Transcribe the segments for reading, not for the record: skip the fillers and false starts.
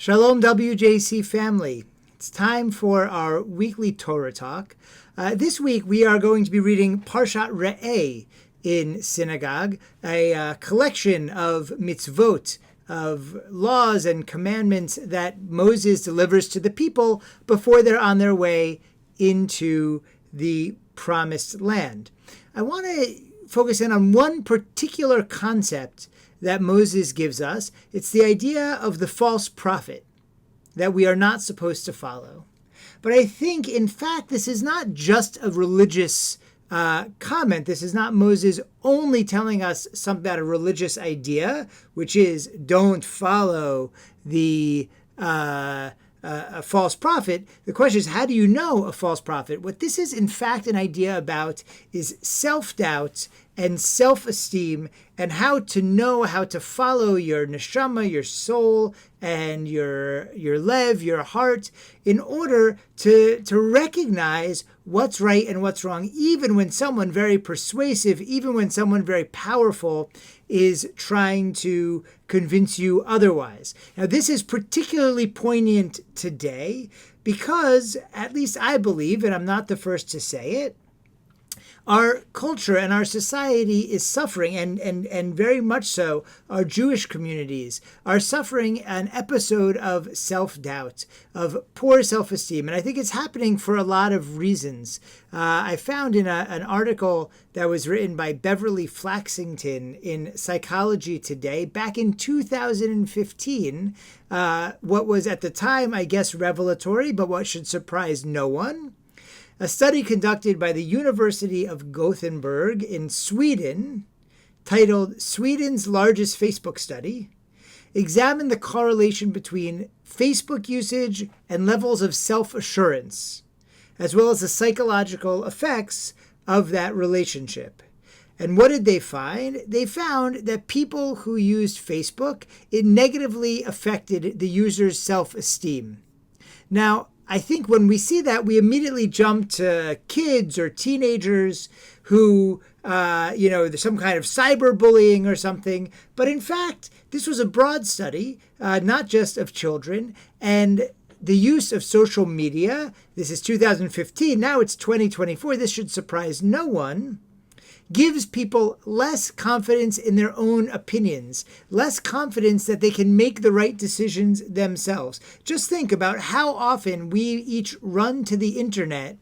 Shalom WJC family. It's time for our weekly Torah Talk. This week we are going to be reading Parshat Re'eh in synagogue, a collection of mitzvot, of laws and commandments that Moses delivers to the people before they're on their way into the promised land. I want to focus in on one particular concept that Moses gives us. It's the idea of the false prophet that we are not supposed to follow. But I think, in fact, this is not just a religious comment. This is not Moses only telling us something about a religious idea, which is don't follow the a false prophet. The question is, how do you know a false prophet? What this is, in fact, an idea about is self-doubt and self-esteem, and how to know how to follow your neshama, your soul, and your lev, your heart, in order to recognize what's right and what's wrong, even when someone very persuasive, even when someone very powerful is trying to convince you otherwise. Now, this is particularly poignant today because, at least I believe, and I'm not the first to say it, our culture and our society is suffering, and very much so, our Jewish communities are suffering an episode of self-doubt, of poor self-esteem. And I think it's happening for a lot of reasons. I found in an article that was written by Beverly Flaxington in Psychology Today back in 2015, what was at the time, I guess, revelatory, but what should surprise no one. A study conducted by the University of Gothenburg in Sweden, titled Sweden's Largest Facebook Study, examined the correlation between Facebook usage and levels of self-assurance, as well as the psychological effects of that relationship. And what did they find? They found that people who used Facebook, it negatively affected the user's self-esteem. Now, I think when we see that, we immediately jump to kids or teenagers who, there's some kind of cyberbullying or something. But in fact, this was a broad study, not just of children, and the use of social media. This is 2015. Now it's 2024. This should surprise no one. Gives people less confidence in their own opinions, less confidence that they can make the right decisions themselves. Just think about how often we each run to the internet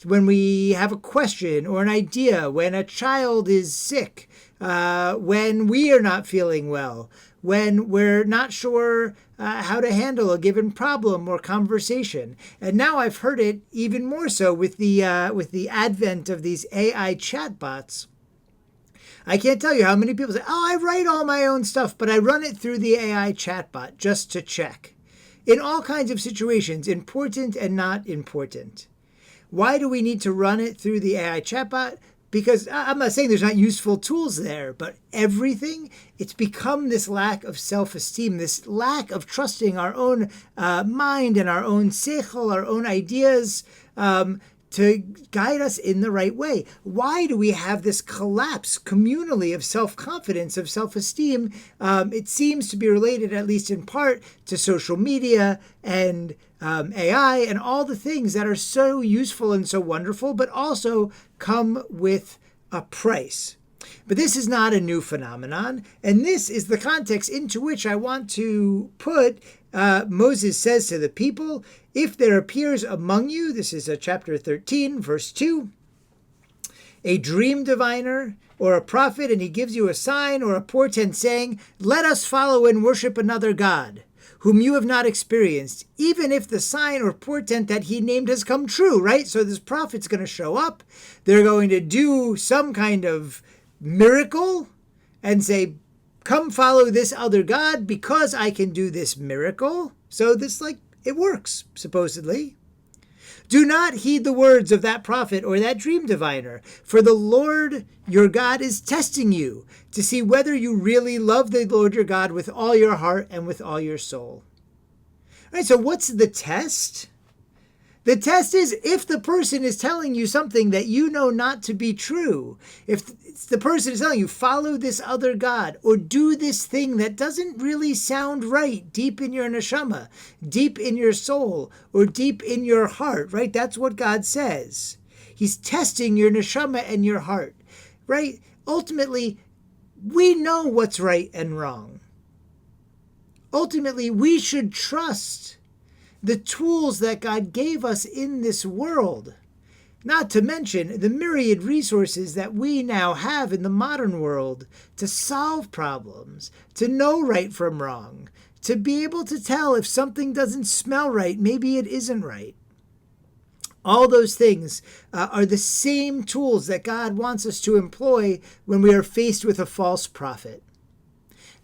when we have a question or an idea, when a child is sick, when we are not feeling well, when we're not sure how to handle a given problem or conversation. And now I've heard it even more so with the advent of these AI chatbots. I can't tell you how many people say, I write all my own stuff, but I run it through the AI chatbot just to check. In all kinds of situations, important and not important. Why do we need to run it through the AI chatbot? Because I'm not saying there's not useful tools there, but everything, it's become this lack of self-esteem, this lack of trusting our own mind and our own seichel, our own ideas, to guide us in the right way. Why do we have this collapse communally of self-confidence, of self-esteem? It seems to be related, at least in part, to social media and AI and all the things that are so useful and so wonderful, but also come with a price. But this is not a new phenomenon, and this is the context into which I want to put Moses says to the people, if there appears among you, this is chapter 13, verse 2, a dream diviner or a prophet, and he gives you a sign or a portent saying, let us follow and worship another God, whom you have not experienced, even if the sign or portent that he named has come true, right? So this prophet's going to show up. They're going to do some kind of miracle and say, come follow this other God because I can do this miracle. So this, it works, supposedly. Do not heed the words of that prophet or that dream diviner, for the Lord your God is testing you to see whether you really love the Lord your God with all your heart and with all your soul. All right, so what's the test? The test is if the person is telling you something that you know not to be true, if the person is telling you, follow this other God, or do this thing that doesn't really sound right deep in your neshama, deep in your soul, or deep in your heart, right? That's what God says. He's testing your neshama and your heart, right? Ultimately, we know what's right and wrong. Ultimately, we should trust the tools that God gave us in this world, not to mention the myriad resources that we now have in the modern world to solve problems, to know right from wrong, to be able to tell if something doesn't smell right, maybe it isn't right. All those things are the same tools that God wants us to employ when we are faced with a false prophet.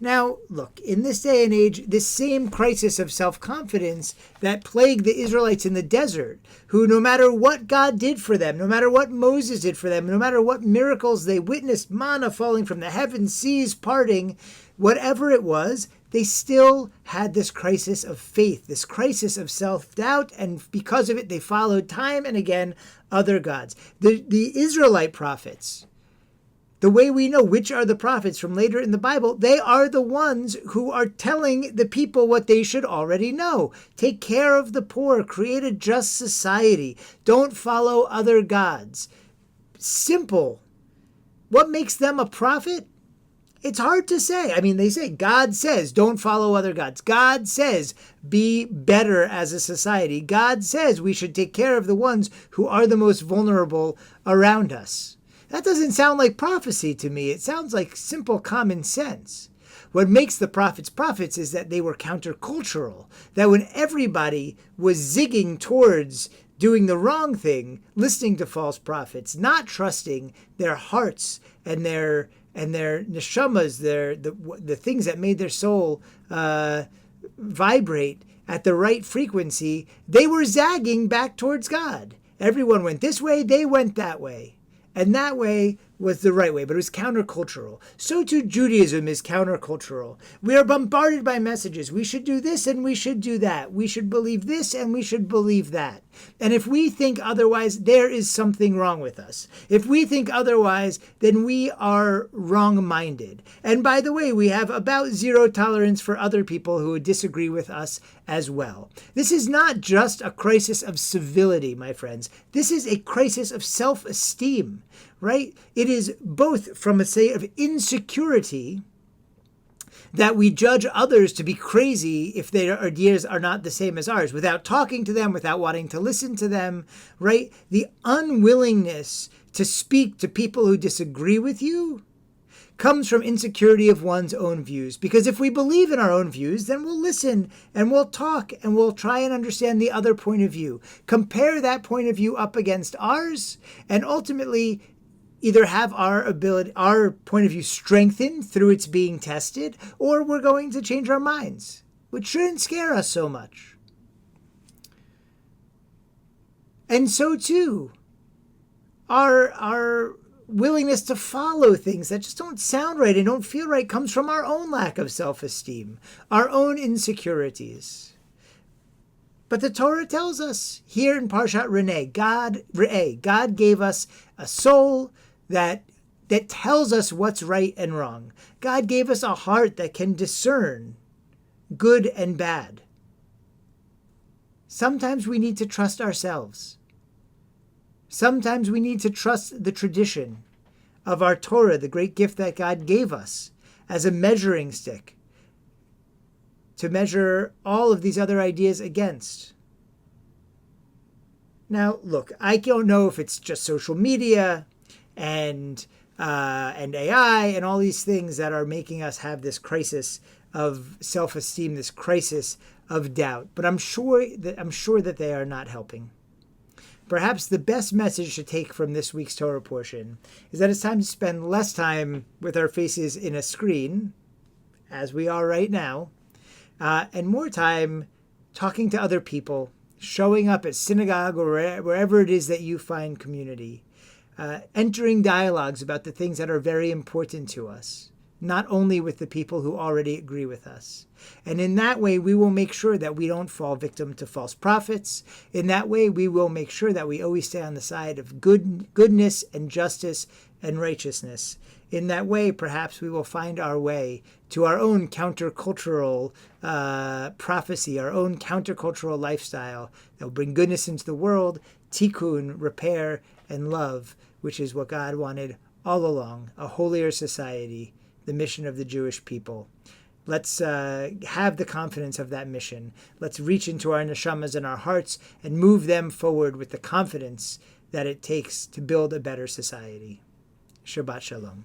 Now, look, in this day and age, this same crisis of self-confidence that plagued the Israelites in the desert, who no matter what God did for them, no matter what Moses did for them, no matter what miracles they witnessed, manna falling from the heavens, seas parting, whatever it was, they still had this crisis of faith, this crisis of self-doubt, and because of it, they followed time and again other gods. The Israelite prophets, the way we know which are the prophets from later in the Bible, they are the ones who are telling the people what they should already know. Take care of the poor, create a just society, don't follow other gods. Simple. What makes them a prophet? It's hard to say. I mean, they say, God says, don't follow other gods. God says, be better as a society. God says we should take care of the ones who are the most vulnerable around us. That doesn't sound like prophecy to me. It sounds like simple common sense. What makes the prophets prophets is that they were countercultural, that when everybody was zigging towards doing the wrong thing, listening to false prophets, not trusting their hearts and their neshamas, the things that made their soul vibrate at the right frequency, they were zagging back towards God. Everyone went this way, they went that way. And that way was the right way, but it was countercultural. So too Judaism is countercultural. We are bombarded by messages. We should do this and we should do that. We should believe this and we should believe that. And if we think otherwise, there is something wrong with us. If we think otherwise, then we are wrong-minded. And by the way, we have about zero tolerance for other people who would disagree with us as well. This is not just a crisis of civility, my friends. This is a crisis of self-esteem, right? It is both from a state of insecurity that we judge others to be crazy if their ideas are not the same as ours, without talking to them, without wanting to listen to them, right? The unwillingness to speak to people who disagree with you comes from insecurity of one's own views. Because if we believe in our own views, then we'll listen and we'll talk and we'll try and understand the other point of view. Compare that point of view up against ours, and ultimately either have our point of view strengthened through its being tested, or we're going to change our minds, which shouldn't scare us so much. And so too, our willingness to follow things that just don't sound right and don't feel right comes from our own lack of self-esteem, our own insecurities. But the Torah tells us here in Parshat Re'eh, God gave us a soul that tells us what's right and wrong. God gave us a heart that can discern good and bad. Sometimes we need to trust ourselves. Sometimes we need to trust the tradition of our Torah, the great gift that God gave us, as a measuring stick to measure all of these other ideas against. Now, look, I don't know if it's just social media and AI and all these things that are making us have this crisis of self-esteem, this crisis of doubt, but I'm sure that they are not helping. Perhaps the best message to take from this week's Torah portion is that it's time to spend less time with our faces in a screen, as we are right now, and more time talking to other people, showing up at synagogue or wherever it is that you find community, entering dialogues about the things that are very important to us, not only with the people who already agree with us. And in that way, we will make sure that we don't fall victim to false prophets. In that way, we will make sure that we always stay on the side of goodness and justice and righteousness. In that way, perhaps we will find our way to our own countercultural prophecy, our own countercultural lifestyle that will bring goodness into the world, tikkun, repair, and love, which is what God wanted all along, a holier society, the mission of the Jewish people. Let's have the confidence of that mission. Let's reach into our neshamas and our hearts and move them forward with the confidence that it takes to build a better society. Shabbat Shalom.